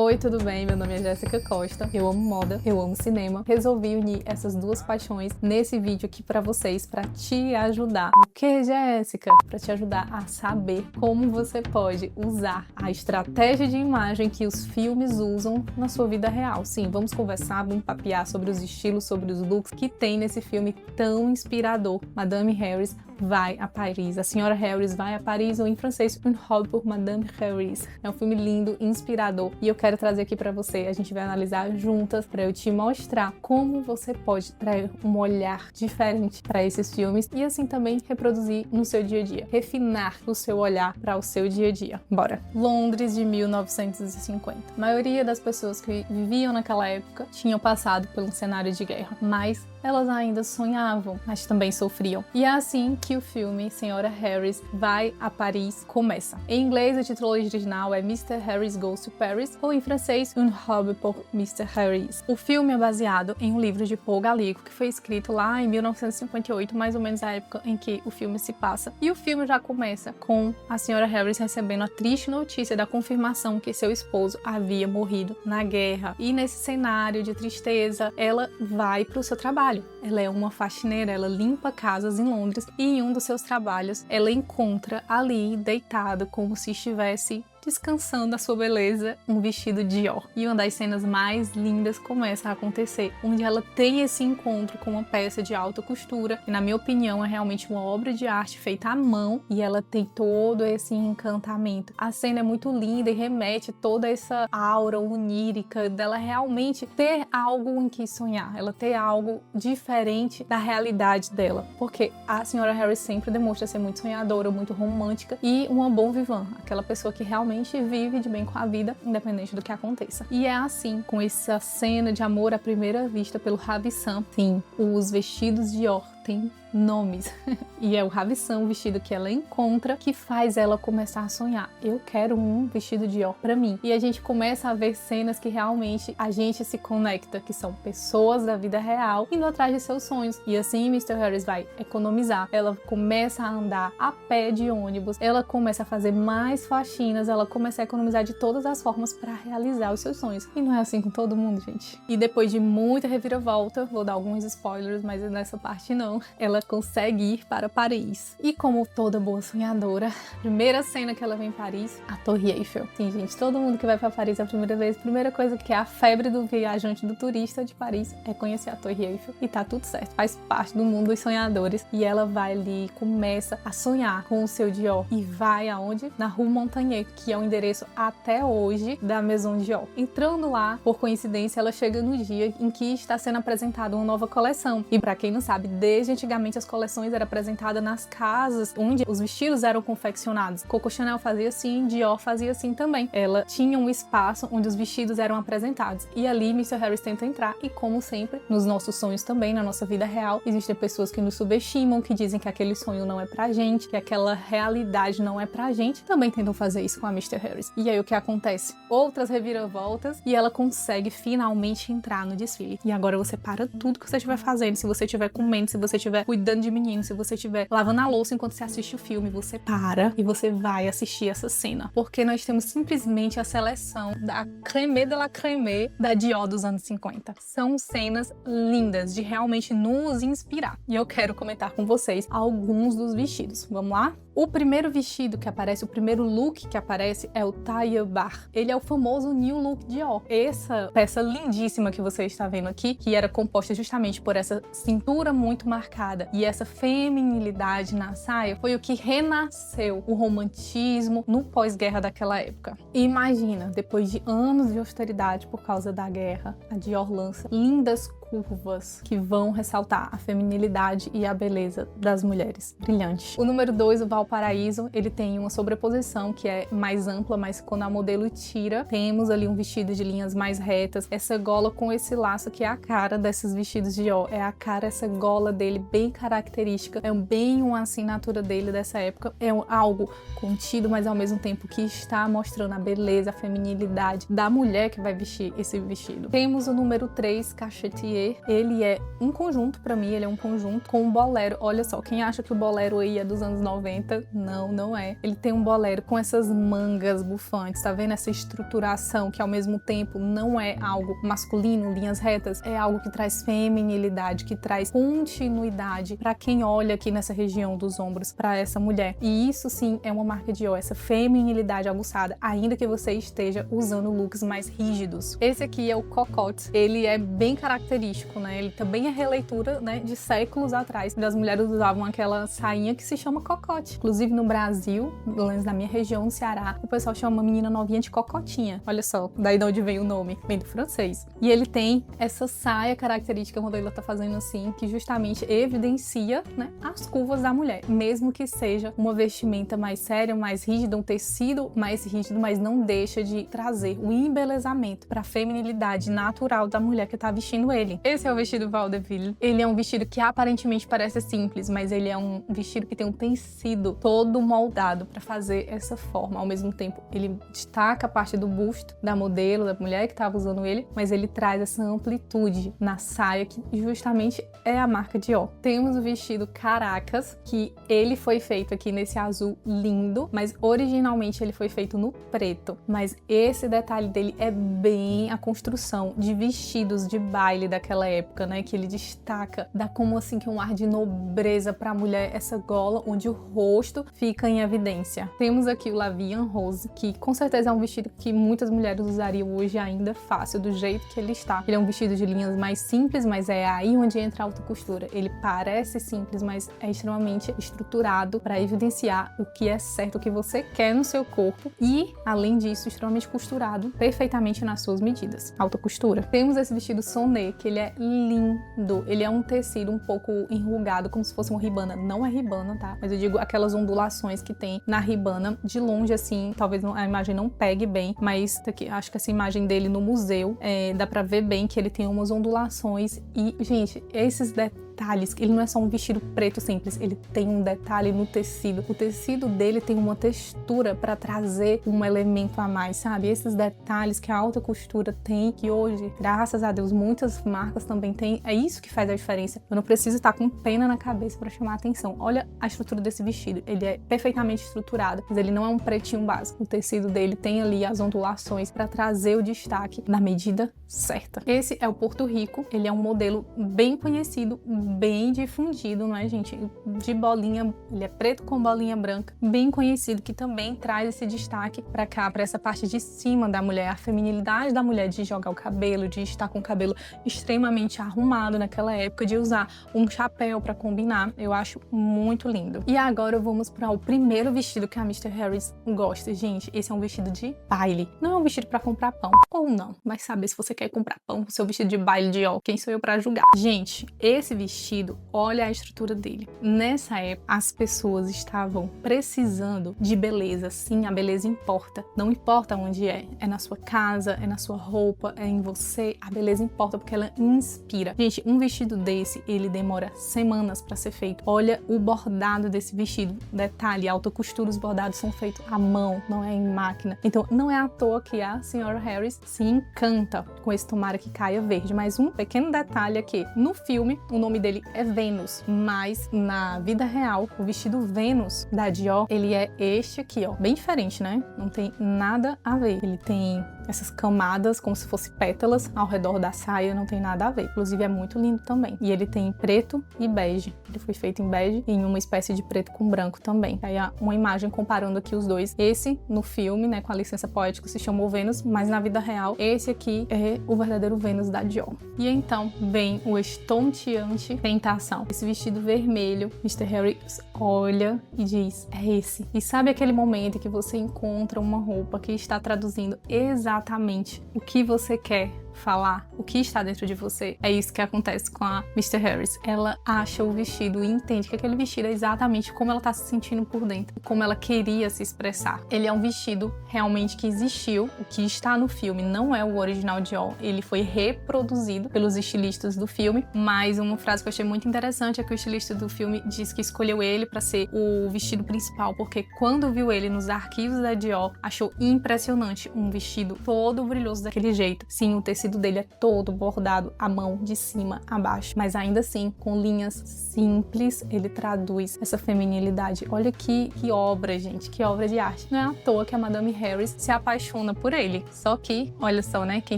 Oi, tudo bem? Meu nome é Jéssica Costa, eu amo moda, eu amo cinema. Resolvi unir essas duas paixões nesse vídeo aqui pra vocês, pra te ajudar. O que, Jéssica? Pra te ajudar a saber como você pode usar a estratégia de imagem que os filmes usam na sua vida real. Sim, vamos conversar, vamos papear sobre os estilos, sobre os looks que tem nesse filme tão inspirador. Madame Harris vai a Paris. A Senhora Harris vai a Paris, ou em francês, Une robe pour Madame Harris. É um filme lindo, inspirador, e eu quero trazer aqui pra você. A gente vai analisar juntas pra eu te mostrar como você pode trazer um olhar diferente pra esses filmes e assim também reproduzir no seu dia a dia, refinar o seu olhar para o seu dia a dia. Bora! Londres de 1950. A maioria das pessoas que viviam naquela época tinham passado por um cenário de guerra, mas elas ainda sonhavam, mas também sofriam. E é assim que o filme Senhora Harris vai a Paris começa. Em inglês, o título original é Mr. Harris Goes to Paris, ou em francês, Une robe pour Mr. Harris. O filme é baseado em um livro de Paul Gallico, que foi escrito lá em 1958, mais ou menos a época em que o filme se passa. E o filme já começa com a Senhora Harris recebendo a triste notícia da confirmação que seu esposo havia morrido na guerra. E nesse cenário de tristeza, ela vai para o seu trabalho. Ela é uma faxineira, ela limpa casas em Londres e em um dos seus trabalhos ela encontra ali, deitado, como se estivesse descansando a sua beleza, um vestido Dior. E uma das cenas mais lindas começa a acontecer, onde ela tem esse encontro com uma peça de alta costura, que na minha opinião é realmente uma obra de arte feita à mão, e ela tem todo esse encantamento. A cena é muito linda e remete toda essa aura onírica dela realmente ter algo em que sonhar, ela ter algo diferente da realidade dela, porque a Senhora Harris sempre demonstra ser muito sonhadora, muito romântica e uma bon vivant, aquela pessoa que realmente vive de bem com a vida, independente do que aconteça. E é assim, com essa cena de amor à primeira vista pelo Ravissant. Sim, os vestidos Dior têm nomes. E é o Ravissant, o vestido que ela encontra, que faz ela começar a sonhar. Eu quero um vestido Dior pra mim. E a gente começa a ver cenas que realmente a gente se conecta, que são pessoas da vida real indo atrás de seus sonhos. E assim Mr. Harris vai economizar. Ela começa a andar a pé de ônibus, ela começa a fazer mais faxinas, ela começa a economizar de todas as formas para realizar os seus sonhos. E não é assim com todo mundo, gente. E depois de muita reviravolta, vou dar alguns spoilers, mas nessa parte não, ela consegue ir para Paris. E como toda boa sonhadora, primeira cena que ela vem em Paris, a Torre Eiffel. Sim, gente, todo mundo que vai para Paris a primeira vez, primeira coisa que é a febre do viajante, do turista de Paris, é conhecer a Torre Eiffel. E tá tudo certo, faz parte do mundo dos sonhadores. E ela vai ali, começa a sonhar com o seu Dior. E vai aonde? Na Rue Montagnier, que é o endereço até hoje da Maison Dior. Entrando lá, por coincidência, ela chega no dia em que está sendo apresentada uma nova coleção. E para quem não sabe, desde antigamente as coleções eram apresentadas nas casas onde os vestidos eram confeccionados. Coco Chanel fazia assim, Dior fazia assim também. Ela tinha um espaço onde os vestidos eram apresentados. E ali Mr. Harris tenta entrar e, como sempre, nos nossos sonhos também, na nossa vida real, existem pessoas que nos subestimam, que dizem que aquele sonho não é pra gente, que aquela realidade não é pra gente. Também tentam fazer isso com a Mr. Harris. E aí o que acontece? Outras reviravoltas e ela consegue finalmente entrar no desfile. E agora você para tudo que você estiver fazendo, se você estiver comendo, se você estiver cuidando de menino, se você estiver lavando a louça enquanto você assiste o filme, você para e você vai assistir essa cena. Porque nós temos simplesmente a seleção da crème de la crème da Dior dos anos 50. São cenas lindas de realmente nos inspirar. E eu quero comentar com vocês alguns dos vestidos. Vamos lá? O primeiro vestido que aparece, o primeiro look que aparece é o Taille Bar. Ele é o famoso New Look Dior. Essa peça lindíssima que você está vendo aqui, que era composta justamente por essa cintura muito marcada e essa feminilidade na saia, foi o que renasceu o romantismo no pós-guerra daquela época. E imagina, depois de anos de austeridade por causa da guerra, a Dior lança lindas curvas que vão ressaltar a feminilidade e a beleza das mulheres. Brilhante. O número 2, o Valparaíso, ele tem uma sobreposição que é mais ampla, mas quando a modelo tira, temos ali um vestido de linhas mais retas, essa gola com esse laço que é a cara desses vestidos de Dior, é a cara, essa gola dele bem característica, é bem uma assinatura dele dessa época, é algo contido, mas ao mesmo tempo que está mostrando a beleza, a feminilidade da mulher que vai vestir esse vestido. Temos o número 3, Cachetier, Cartier, ele é um conjunto, pra mim, ele é um conjunto com um bolero. Olha só, quem acha que o bolero aí é dos anos 90, não é. Ele tem um bolero com essas mangas bufantes, tá vendo? Essa estruturação que ao mesmo tempo não é algo masculino, linhas retas, é algo que traz feminilidade, que traz continuidade pra quem olha aqui nessa região dos ombros, pra essa mulher. E isso sim é uma marca Dior, essa feminilidade aguçada, ainda que você esteja usando looks mais rígidos. Esse aqui é o cocotte, ele é bem característico, né? Ele também é releitura, né, de séculos atrás, onde as mulheres usavam aquela sainha que se chama cocotte. Inclusive no Brasil, pelo menos na minha região, no Ceará, o pessoal chama uma menina novinha de cocotinha. Olha só, daí de onde vem o nome, vem do francês. E ele tem essa saia característica quando ela tá fazendo assim, que justamente evidencia, né, as curvas da mulher, mesmo que seja uma vestimenta mais séria, mais rígida, um tecido mais rígido, mas não deixa de trazer o embelezamento para a feminilidade natural da mulher que tá vestindo ele. Esse é o vestido Val de Ville. Ele é um vestido que aparentemente parece simples, mas ele é um vestido que tem um tecido todo moldado para fazer essa forma. Ao mesmo tempo, ele destaca a parte do busto da modelo, da mulher que estava usando ele, mas ele traz essa amplitude na saia que justamente é a marca Dior. Temos o vestido Caracas, que ele foi feito aqui nesse azul lindo, mas originalmente ele foi feito no preto. Mas esse detalhe dele é bem a construção de vestidos de baile daquela época, né? Que ele destaca, dá como assim que um ar de nobreza para a mulher, essa gola onde o rosto fica em evidência. Temos aqui o La Vie en Rose, que com certeza é um vestido que muitas mulheres usariam hoje ainda fácil, do jeito que ele está. Ele é um vestido de linhas mais simples, mas é aí onde entra a alta costura. Ele parece simples, mas é extremamente estruturado para evidenciar o que é certo, o que você quer no seu corpo e, além disso, extremamente costurado perfeitamente nas suas medidas. Alta costura. Temos esse vestido Sonnet, que ele é lindo. Ele é um tecido um pouco enrugado, como se fosse uma ribana. Não é ribana, tá? Mas eu digo aquelas ondulações que tem na ribana. De longe, assim, talvez a imagem não pegue bem, mas aqui, acho que essa imagem dele no museu, dá pra ver bem que ele tem umas ondulações e, gente, esses detalhes, ele não é só um vestido preto simples, ele tem um detalhe no tecido. O tecido dele tem uma textura para trazer um elemento a mais, sabe? Esses detalhes que a alta costura tem, que hoje, graças a Deus, muitas marcas também têm, é isso que faz a diferença. Eu não preciso estar com pena na cabeça para chamar a atenção. Olha a estrutura desse vestido, ele é perfeitamente estruturado, mas ele não é um pretinho básico. O tecido dele tem ali as ondulações para trazer o destaque na medida certa. Esse é o Porto Rico, ele é um modelo bem conhecido, bem difundido, não é, gente? De bolinha, ele é preto com bolinha branca, bem conhecido, que também traz esse destaque pra cá, pra essa parte de cima da mulher, a feminilidade da mulher de jogar o cabelo, de estar com o cabelo extremamente arrumado naquela época, de usar um chapéu pra combinar. Eu acho muito lindo. E agora vamos para o primeiro vestido que a Mr. Harris gosta. Gente, esse é um vestido de baile. Não é um vestido pra comprar pão, ou não, mas sabe, se você quer comprar pão, o seu vestido de baile de ó, quem sou eu pra julgar? Gente, esse vestido, olha a estrutura dele. Nessa época, as pessoas estavam precisando de beleza. Sim, a beleza importa. Não importa onde é. É na sua casa, é na sua roupa, é em você. A beleza importa porque ela inspira. Gente, um vestido desse, ele demora semanas para ser feito. Olha o bordado desse vestido. Detalhe, alta costura, os bordados são feitos à mão, não é em máquina. Então, não é à toa que a senhora Harris se encanta com esse tomara que caia verde. Mas um pequeno detalhe aqui. No filme, o nome dele é Vênus, mas na vida real, o vestido Vênus da Dior, ele é este aqui, ó, bem diferente, né? Não tem nada a ver. Ele tem essas camadas como se fossem pétalas ao redor da saia, não tem nada a ver. Inclusive é muito lindo também. E ele tem preto e bege. Ele foi feito em bege e em uma espécie de preto com branco também. Aí há uma imagem comparando aqui os dois. Esse no filme, né, com a licença poética, se chamou Vênus, mas na vida real, esse aqui é o verdadeiro Vênus da Dior. E então vem o estonteante Tentação. Esse vestido vermelho, Mr. Harris olha e diz, é esse. E sabe aquele momento em que você encontra uma roupa que está traduzindo exatamente o que você quer falar, o que está dentro de você? É isso que acontece com a Mr. Harris. Ela acha o vestido e entende que aquele vestido é exatamente como ela está se sentindo por dentro, como ela queria se expressar. Ele é um vestido realmente que existiu, o que está no filme não é o original Dior, ele foi reproduzido pelos estilistas do filme, mas uma frase que eu achei muito interessante é que o estilista do filme diz que escolheu ele para ser o vestido principal, porque quando viu ele nos arquivos da Dior, achou impressionante um vestido todo brilhoso daquele jeito. Sim, o tecido dele é todo bordado à mão, de cima a baixo, mas ainda assim, com linhas simples, ele traduz essa feminilidade. Olha que obra, gente, que obra de arte. Não é à toa que a Madame Harris se apaixona por ele. Só que, olha só, né, quem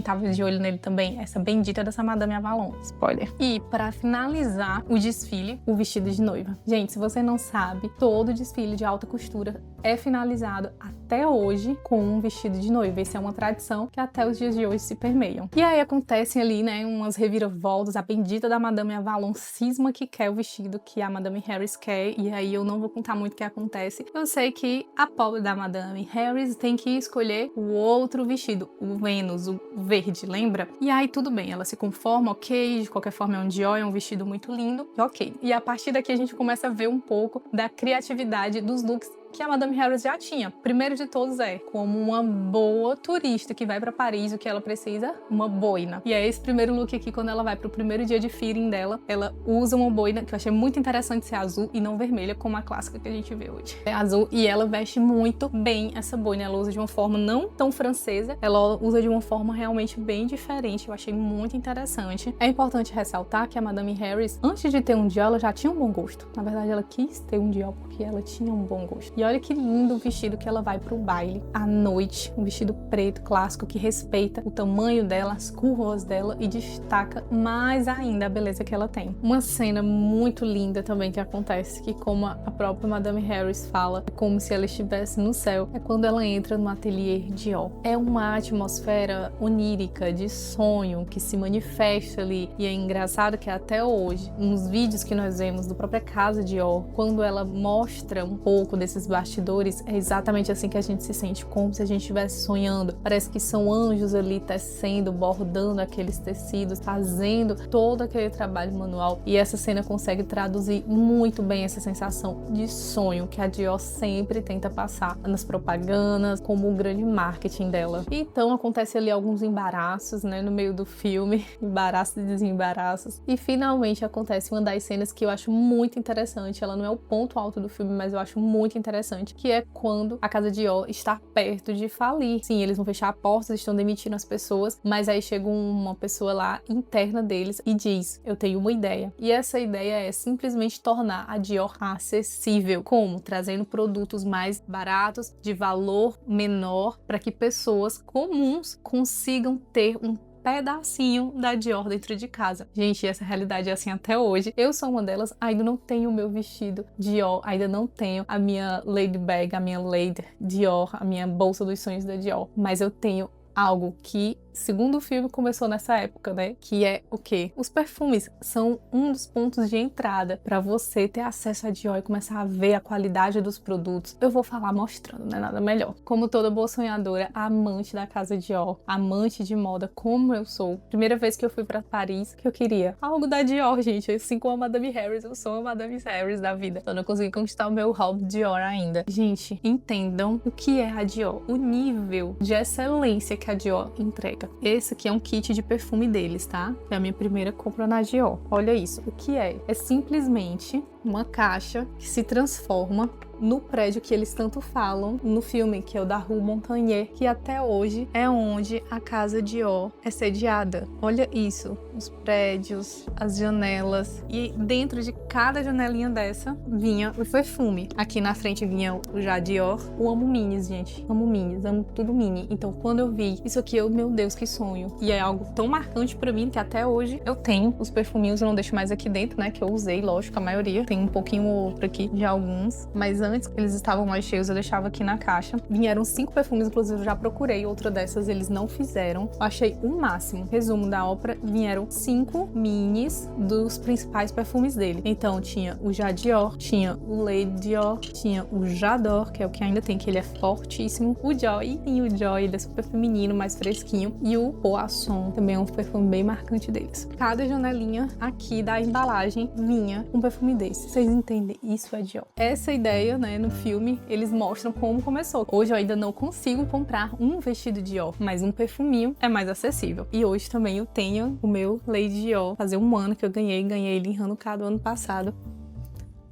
tava de olho nele também, essa bendita dessa Madame Avalon. Spoiler. E para finalizar o desfile, o vestido de noiva. Gente, se você não sabe, todo desfile de alta costura é finalizado até hoje com um vestido de noiva. Isso é uma tradição que até os dias de hoje se permeiam. E aí acontecem ali, né, umas reviravoltas. A bendita da Madame Avalon cisma que quer o vestido que a Madame Harris quer, e aí eu não vou contar muito o que acontece. Eu sei que a pobre da Madame Harris tem que escolher o outro vestido, o Vênus, o verde, lembra? E aí tudo bem, ela se conforma, ok, de qualquer forma é um Dior, é um vestido muito lindo, ok. E a partir daqui a gente começa a ver um pouco da criatividade dos looks que a Madame Harris já tinha. Primeiro de todos como uma boa turista que vai para Paris, o que ela precisa? Uma boina. E é esse primeiro look aqui, quando ela vai pro primeiro dia de feeling dela, ela usa uma boina que eu achei muito interessante ser azul e não vermelha, como a clássica que a gente vê hoje. É azul e ela veste muito bem essa boina. Ela usa de uma forma não tão francesa, ela usa de uma forma realmente bem diferente. Eu achei muito interessante. É importante ressaltar que a Madame Harris, antes de ter um Dior, ela já tinha um bom gosto. Na verdade, ela quis ter um Dior porque ela tinha um bom gosto. E olha que lindo o vestido que ela vai pro baile à noite. Um vestido preto clássico que respeita o tamanho dela, as curvas dela e destaca mais ainda a beleza que ela tem. Uma cena muito linda também que acontece, que como a própria Madame Harris fala, é como se ela estivesse no céu, é quando ela entra no ateliê Dior. É uma atmosfera onírica, de sonho, que se manifesta ali. E é engraçado que até hoje, nos vídeos que nós vemos da própria casa Dior, quando ela mostra um pouco desses bastidores, é exatamente assim que a gente se sente, como se a gente estivesse sonhando. Parece que são anjos ali tecendo, bordando aqueles tecidos, fazendo todo aquele trabalho manual. E essa cena consegue traduzir muito bem essa sensação de sonho que a Dior sempre tenta passar nas propagandas, como o grande marketing dela. Então acontece ali alguns embaraços, né, no meio do filme, embaraços e desembaraços. E finalmente acontece uma das cenas que eu acho muito interessante. Ela não é o ponto alto do filme, mas eu acho muito interessante, que é quando a casa Dior está perto de falir. Sim, eles vão fechar portas, estão demitindo as pessoas, mas aí chega uma pessoa lá interna deles e diz: eu tenho uma ideia. E essa ideia é simplesmente tornar a Dior acessível. Como? Trazendo produtos mais baratos, de valor menor, para que pessoas comuns consigam ter um pedacinho da Dior dentro de casa. Gente, essa realidade é assim até hoje. Eu sou uma delas, ainda não tenho o meu vestido Dior, ainda não tenho a minha Lady Bag, a minha Lady Dior, a minha bolsa dos sonhos da Dior, mas eu tenho algo que, segundo o filme, começou nessa época, né? Que é o quê? Os perfumes são um dos pontos de entrada para você ter acesso a Dior e começar a ver a qualidade dos produtos. Eu vou falar mostrando, não é nada melhor. Como toda boa sonhadora, amante da casa Dior, amante de moda, como eu sou. Primeira vez que eu fui para Paris, que eu queria algo da Dior, gente. Assim como a Madame Harris, eu sou a Madame Harris da vida. Eu não consegui conquistar o meu hobby Dior ainda. Gente, entendam o que é a Dior. O nível de excelência que a Dior entrega. Esse aqui é um kit de perfume deles, tá? É a minha primeira compra na Dior. Olha isso. O que é? É simplesmente uma caixa que se transforma no prédio que eles tanto falam no filme, que é o da Rue Montagnier, que até hoje é onde a casa Dior é sediada. Olha isso, os prédios, as janelas, e dentro de cada janelinha dessa vinha o perfume. Aqui na frente vinha o já Dior. Eu amo minis, gente, amo minis, amo tudo mini. Então quando eu vi isso aqui, meu Deus, que sonho. E é algo tão marcante pra mim que até hoje eu tenho os perfuminhos, eu não deixo mais aqui dentro, né, que eu usei, lógico, a maioria. Tem um pouquinho ou outro aqui de alguns, mas antes eles estavam mais cheios, eu deixava aqui na caixa. Vieram 5 perfumes, inclusive eu já procurei outra dessas, eles não fizeram. Eu achei o máximo. Resumo da ópera, vieram 5 minis dos principais perfumes dele. Então tinha o Já Dior, tinha o Lady Dior, tinha o J'adore, que é o que ainda tem, que ele é fortíssimo. O Joy, e o Joy, ele é super feminino, mais fresquinho. E o Poisson, também é um perfume bem marcante deles. Cada janelinha aqui da embalagem vinha um perfume desse. Vocês entendem? Isso é Dior. Essa ideia, né, no filme, eles mostram como começou. Hoje eu ainda não consigo comprar um vestido Dior, mas um perfuminho é mais acessível. E hoje também eu tenho o meu Lady Dior. Fazer um ano que eu ganhei ele em Hanukkah do ano passado.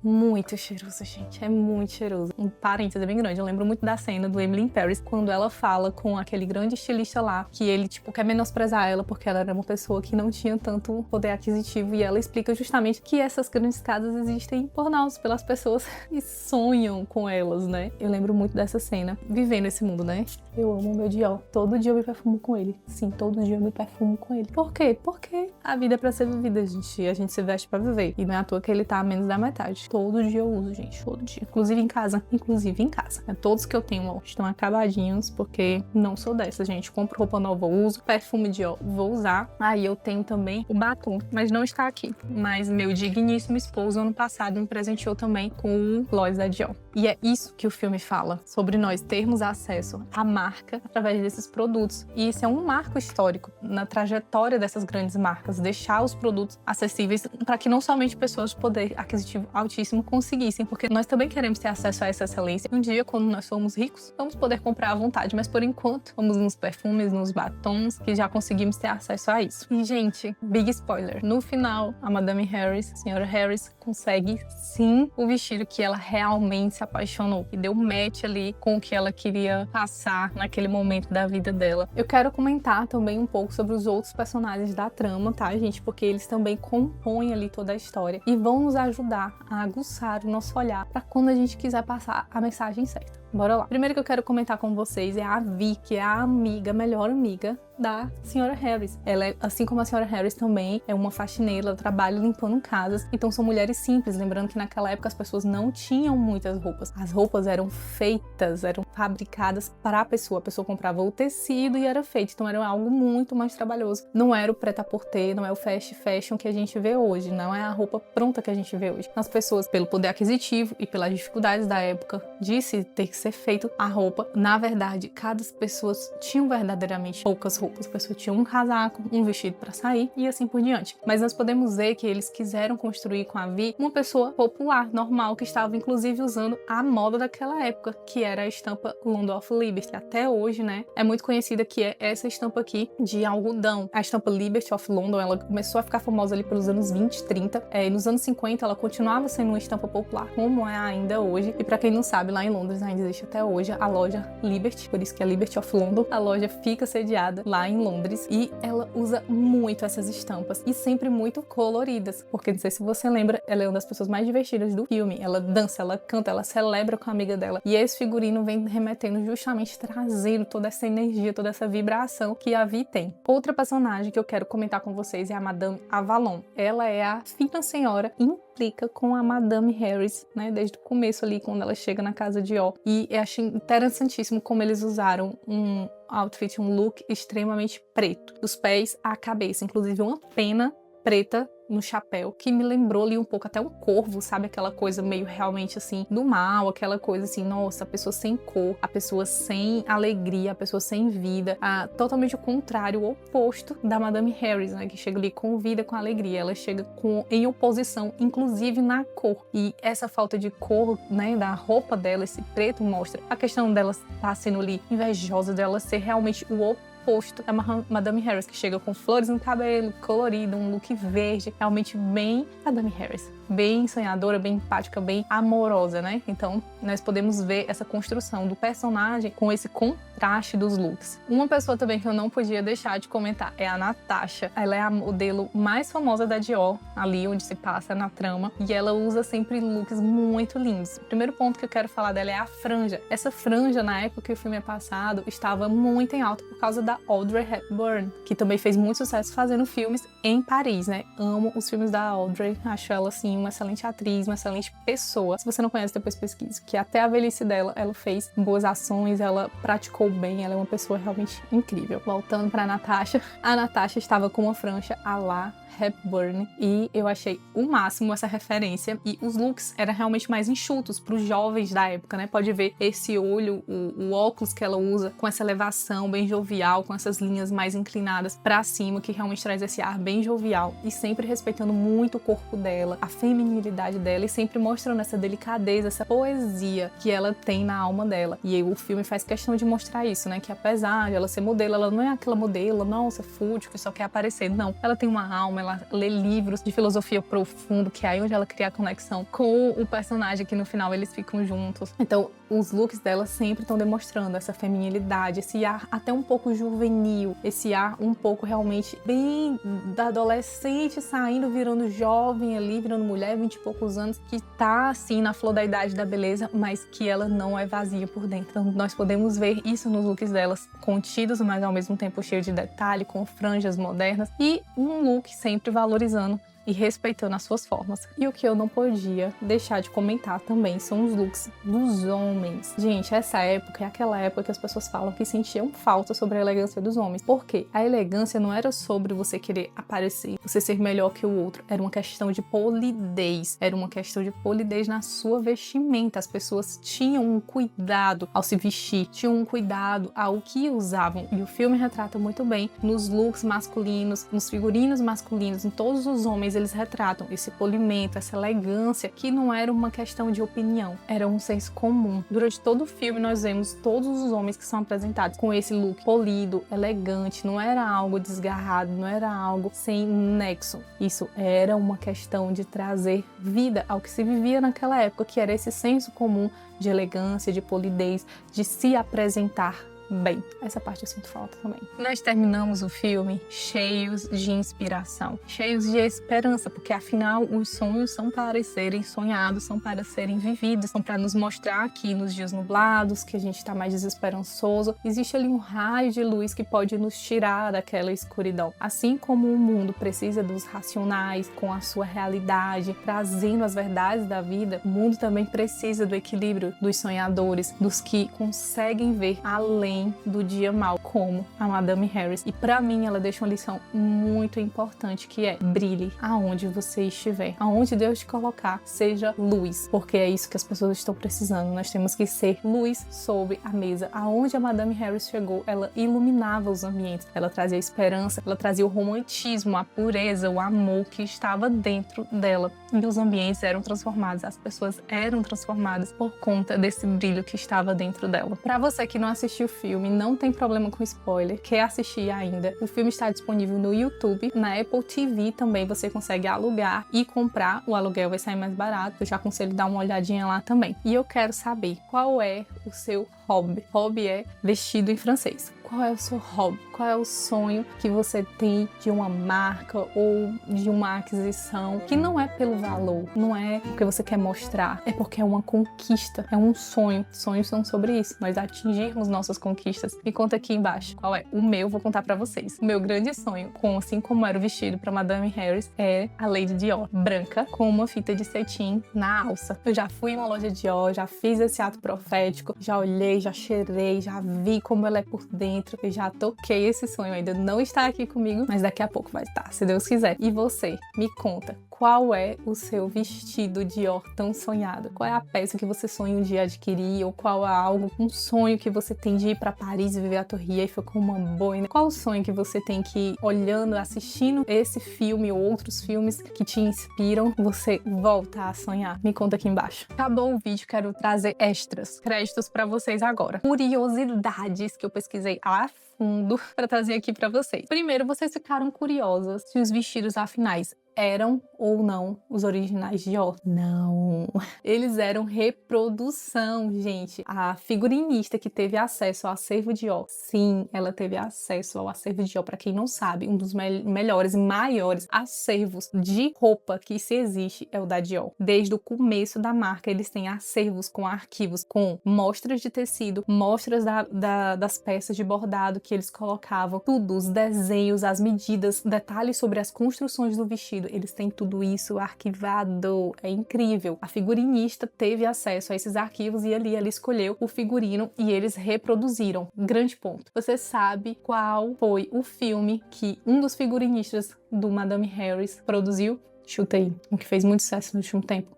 muito cheiroso, gente. É muito cheiroso. Um parênteses bem grande. Eu lembro muito da cena do Emily in Paris, quando ela fala com aquele grande estilista lá, que ele, tipo, quer menosprezar ela porque ela era uma pessoa que não tinha tanto poder aquisitivo, e ela explica justamente que essas grandes casas existem por nós, pelas pessoas que sonham com elas, né? Eu lembro muito dessa cena, vivendo esse mundo, né? Eu amo o meu Dior. Todo dia eu me perfumo com ele. Sim, todo dia eu me perfumo com ele. Por quê? Porque a vida é pra ser vivida, gente. A gente se veste pra viver. E não é à toa que ele tá a menos da metade. Todo dia eu uso, gente. Todo dia. Inclusive em casa. Inclusive em casa. Todos que eu tenho, ó, estão acabadinhos, porque não sou dessa, gente. Compro roupa nova, eu uso. Perfume Dior, vou usar. Aí eu tenho também o batom, mas não está aqui. Mas meu digníssimo esposo, ano passado, me presenteou também com o gloss da Dior. E é isso que o filme fala, sobre nós termos acesso à marca através desses produtos. E isso é um marco histórico na trajetória dessas grandes marcas, deixar os produtos acessíveis para que não somente pessoas de poder aquisitivo altíssimo conseguissem, porque nós também queremos ter acesso a essa excelência. Um dia, quando nós formos ricos, vamos poder comprar à vontade, mas por enquanto, vamos nos perfumes, nos batons, que já conseguimos ter acesso a isso. E, gente, big spoiler, no final, a Madame Harris, a senhora Harris, consegue sim o vestido que ela realmente se apaixonou e deu match ali com o que ela queria passar naquele momento da vida dela. Eu quero comentar também um pouco sobre os outros personagens da trama, tá, gente? Porque eles também compõem ali toda a história e vão nos ajudar a aguçar o nosso olhar para quando a gente quiser passar a mensagem certa. Bora lá. Primeiro que eu quero comentar com vocês é a Vi, que é a amiga, a melhor amiga da senhora Harris. Ela é, assim como a senhora Harris também, é uma faxineira, ela trabalha limpando casas. Então são mulheres simples, lembrando que naquela época as pessoas não tinham muitas roupas. As roupas eram feitas, eram fabricadas para a pessoa comprava o tecido e era feito. Então era algo muito mais trabalhoso. Não era o prêt-à-porter, não é o fast fashion que a gente vê hoje, não é a roupa pronta que a gente vê hoje. As pessoas, pelo poder aquisitivo e pelas dificuldades da época de se ter que ser feito a roupa, na verdade, cada pessoa tinha verdadeiramente poucas roupas. A pessoa tinha um casaco, um vestido para sair e assim por diante. Mas nós podemos ver que eles quiseram construir com a Vi uma pessoa popular, normal, que estava inclusive usando a moda daquela época, que era a estampa London of Liberty. Até hoje, né, é muito conhecida, que é essa estampa aqui de algodão. A estampa Liberty of London, ela começou a ficar famosa ali pelos anos 20, 30. E nos anos 50 ela continuava sendo uma estampa popular, como é ainda hoje. E para quem não sabe, lá em Londres ainda existe até hoje a loja Liberty, por isso que é Liberty of London. A loja fica sediada lá em Londres e ela usa muito essas estampas e sempre muito coloridas, porque não sei se você lembra, ela é uma das pessoas mais divertidas do filme. Ela dança, ela canta, ela celebra com a amiga dela, e esse figurino vem remetendo, justamente trazendo toda essa energia, toda essa vibração que a Vi tem. Outra personagem que eu quero comentar com vocês é a Madame Avalon. Ela é a fina senhora implica com a Madame Harris, né, desde o começo ali, quando ela chega na casa de Dior. E eu achei interessantíssimo como eles usaram um outfit, um look extremamente preto, dos pés à cabeça, inclusive uma pena preta no chapéu, que me lembrou ali um pouco até um corvo, sabe? Aquela coisa meio realmente assim, do mal, aquela coisa assim, nossa, a pessoa sem cor, a pessoa sem alegria, a pessoa sem vida, totalmente o contrário, o oposto da Madame Harris, né? Que chega ali com vida, com alegria, ela chega em oposição, inclusive na cor. E essa falta de cor, né, da roupa dela, esse preto, mostra a questão dela estar sendo ali invejosa, dela ser realmente o oposto da Madame Harris, que chega com flores no cabelo, colorido, um look verde, realmente bem Madame Harris, bem sonhadora, bem empática, bem amorosa, né? Então, nós podemos ver essa construção do personagem com esse contraste dos looks. Uma pessoa também que eu não podia deixar de comentar é a Natasha. Ela é a modelo mais famosa da Dior, ali onde se passa na trama, e ela usa sempre looks muito lindos. O primeiro ponto que eu quero falar dela é a franja. Essa franja, na época que o filme é passado, estava muito em alta por causa da Audrey Hepburn, que também fez muito sucesso fazendo filmes em Paris, né? Amo os filmes da Audrey, acho ela, assim, uma excelente atriz, uma excelente pessoa. Se você não conhece, depois pesquise, que até a velhice dela, ela fez boas ações, ela praticou bem, ela é uma pessoa realmente incrível. Voltando pra Natasha, a Natasha estava com uma franja à la Hepburn, e eu achei o máximo essa referência, e os looks eram realmente mais enxutos para os jovens da época, né? Pode ver esse olho, o óculos que ela usa com essa elevação bem jovial, com essas linhas mais inclinadas para cima, que realmente traz esse ar bem jovial, e sempre respeitando muito o corpo dela, a feminilidade dela e sempre mostrando essa delicadeza, essa poesia que ela tem na alma dela. E aí o filme faz questão de mostrar isso, né? Que apesar de ela ser modelo, ela não é aquela modelo, nossa, fútil, que só quer aparecer. Não, ela tem uma alma, ela lê livros de filosofia profundo, que é aí onde ela cria a conexão com o personagem, que no final eles ficam juntos. Então, os looks dela sempre estão demonstrando essa feminilidade, esse ar até um pouco juvenil, esse ar um pouco realmente bem da adolescente saindo, virando jovem ali, virando mulher, 20 e poucos anos, que tá assim na flor da idade da beleza, mas que ela não é vazia por dentro. Então nós podemos ver isso nos looks delas, contidos, mas ao mesmo tempo cheio de detalhe, com franjas modernas e um look sempre valorizando e respeitando as suas formas. E o que eu não podia deixar de comentar também são os looks dos homens. Gente, essa época é aquela época que as pessoas falam que sentiam falta sobre a elegância dos homens. Por quê? A elegância não era sobre você querer aparecer, você ser melhor que o outro. Era uma questão de polidez. Era uma questão de polidez na sua vestimenta. As pessoas tinham um cuidado ao se vestir, tinham um cuidado ao que usavam. E o filme retrata muito bem nos looks masculinos, nos figurinos masculinos, em todos os homens eles retratam esse polimento, essa elegância, que não era uma questão de opinião, era um senso comum. Durante todo o filme nós vemos todos os homens que são apresentados com esse look polido, elegante, não era algo desgarrado, não era algo sem nexo. Isso era uma questão de trazer vida ao que se vivia naquela época, que era esse senso comum de elegância, de polidez, de se apresentar bem. Essa parte eu sinto falta também. Nós terminamos o filme cheios de inspiração, cheios de esperança, porque afinal os sonhos são para serem sonhados, são para serem vividos, são para nos mostrar que nos dias nublados, que a gente está mais desesperançoso, existe ali um raio de luz que pode nos tirar daquela escuridão. Assim como o mundo precisa dos racionais com a sua realidade, trazendo as verdades da vida, o mundo também precisa do equilíbrio dos sonhadores, dos que conseguem ver além do dia mal, como a Madame Harris. E pra mim ela deixa uma lição muito importante, que é: brilhe aonde você estiver, aonde Deus te colocar, seja luz, porque é isso que as pessoas estão precisando. Nós temos que ser luz sobre a mesa. Aonde a Madame Harris chegou, ela iluminava os ambientes, ela trazia esperança, ela trazia o romantismo, a pureza, o amor que estava dentro dela, e os ambientes eram transformados, as pessoas eram transformadas por conta desse brilho que estava dentro dela. Pra você que não assistiu o filme, não tem problema com spoiler, quer assistir ainda, o filme está disponível no YouTube, na Apple TV também você consegue alugar e comprar, o aluguel vai sair mais barato, eu já aconselho dar uma olhadinha lá também. E eu quero saber qual é o seu hobby. Hobby é vestido em francês. Qual é o seu hobby? Qual é o sonho que você tem de uma marca ou de uma aquisição que não é pelo valor, não é porque você quer mostrar, é porque é uma conquista, é um sonho. Sonhos são sobre isso, nós atingirmos nossas conquistas. Me conta aqui embaixo qual é o meu, vou contar pra vocês. O meu grande sonho, assim como era o vestido pra Madame Harris, é a Lady Dior, branca, com uma fita de cetim na alça. Eu já fui em uma loja Dior, já fiz esse ato profético, já olhei, já cheirei, já vi como ela é por dentro. Eu já toquei esse sonho, ainda não está aqui comigo, mas daqui a pouco vai estar, se Deus quiser. E você, me conta, qual é o seu vestido Dior tão sonhado? Qual é a peça que você sonha um dia adquirir? Ou qual é algo, um sonho que você tem de ir para Paris e viver a Torre Eiffel com uma boina? Qual o sonho que você tem que ir olhando, assistindo esse filme ou outros filmes que te inspiram, você volta a sonhar? Me conta aqui embaixo. Acabou o vídeo, quero trazer extras, créditos para vocês agora. Curiosidades que eu pesquisei a fundo para trazer aqui para vocês. Primeiro, vocês ficaram curiosas se os vestidos afinais eram ou não os originais de Dior? Não, eles eram reprodução, gente. A figurinista que teve acesso ao acervo Dior, sim, ela teve acesso ao acervo Dior. Para quem não sabe, um dos melhores e maiores acervos de roupa que se existe é o da Dior. Desde o começo da marca, eles têm acervos com arquivos, com mostras de tecido, mostras das peças de bordado que eles colocavam, tudo, os desenhos, as medidas, detalhes sobre as construções do vestido. Eles têm tudo isso arquivado, é incrível. A figurinista teve acesso a esses arquivos e ali ela escolheu o figurino e eles reproduziram. Grande ponto. Você sabe qual foi o filme que um dos figurinistas do Madame Harris produziu? Chuta aí, um que fez muito sucesso no último tempo.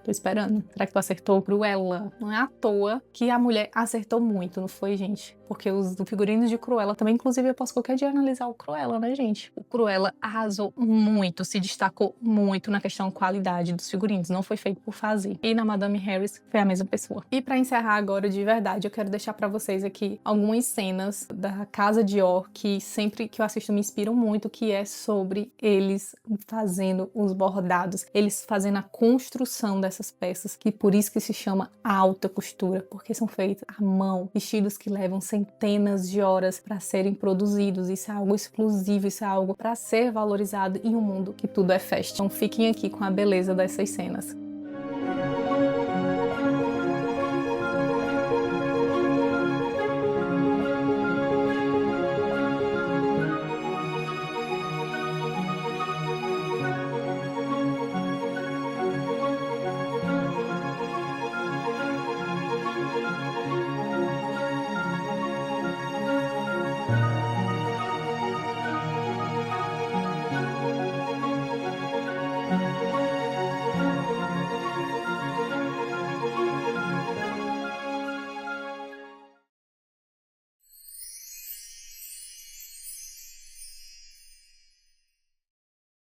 Tô esperando. Será que tu acertou? Cruella. Não é à toa que a mulher acertou muito, não foi, gente? Porque os figurinos de Cruella também, inclusive, eu posso qualquer dia analisar o Cruella, né, gente? O Cruella arrasou muito, se destacou muito na questão qualidade dos figurinos. Não foi feito por fazer. E na Madame Harris foi a mesma pessoa. E pra encerrar agora, de verdade, eu quero deixar pra vocês aqui algumas cenas da Casa Dior que sempre que eu assisto me inspiram muito, que é sobre eles fazendo os bordados, eles fazendo a construção dessas peças, que por isso que se chama alta costura, porque são feitos à mão, vestidos que levam centenas de horas para serem produzidos. Isso é algo exclusivo, isso é algo para ser valorizado em um mundo que tudo é festa. Então fiquem aqui com a beleza dessas cenas.